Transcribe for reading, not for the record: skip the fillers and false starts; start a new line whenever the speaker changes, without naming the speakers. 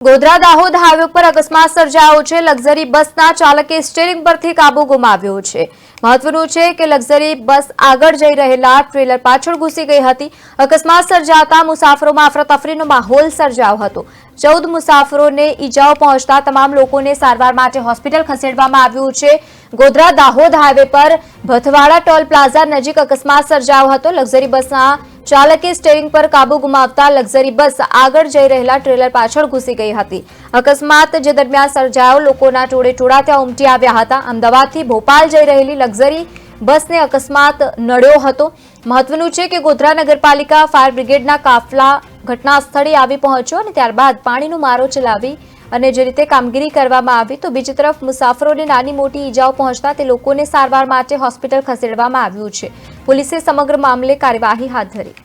Godhra Dahod highway પર અકસ્માત સર્જાયો છે। લક્ઝરી બસના ચાલકે સ્ટીયરિંગ પરથી કાબુ ગુમાવ્યો છે। મહત્વનું છે કે લક્ઝરી બસ આગળ જઈ રહેલા ટ્રેલર પાછળ ઘૂસી ગઈ હતી। અકસ્માત સર્જાતા મુસાફરોમાં અફરાતફરીનો માહોલ સર્જાયો હતો। 14 મુસાફરોને ઈજાઓ પહોંચતા તમામ લોકોને સારવાર માટે હોસ્પિટલ ખસેડવામાં આવ્યું છે। ગોધરા દાહોદ હાઈવે પર ભથવાડા ટોલ પ્લાઝા નજીક અકસ્માત સર્જાયો હતો। લક્ઝરી બસના ચાલકે સ્ટીયરિંગ પર કાબુ ગુમાવતા લક્ઝરી બસ આગળ જઈ રહેલા ટ્રેલર પાછળ ઘૂસી ગઈ હતી। અકસ્માત જે દરમિયાન સર્જાયો લોકોના ટોળે ત્યાં ઉમટી આવ્યા હતા। અમદાવાદથી ભોપાલ જઈ રહેલી લક્ઝરી બસને અકસ્માત નડ્યો હતો। મહત્વનું છે કે ગોધરા નગરપાલિકા ફાયર બ્રિગેડના કાફલા ઘટના સ્થળે આવી પહોંચ્યો અને ત્યારબાદ પાણીનો મારો ચલાવી અને જે રીતે કામગીરી કરવામાં આવી તો બીજી તરફ મુસાફરોને નાની મોટી ઈજાઓ પહોંચતા તે લોકોને સારવાર માટે હોસ્પિટલ ખસેડવામાં આવ્યું છે। પોલીસે સમગ્ર મામલે કાર્યવાહી હાથ ધરી।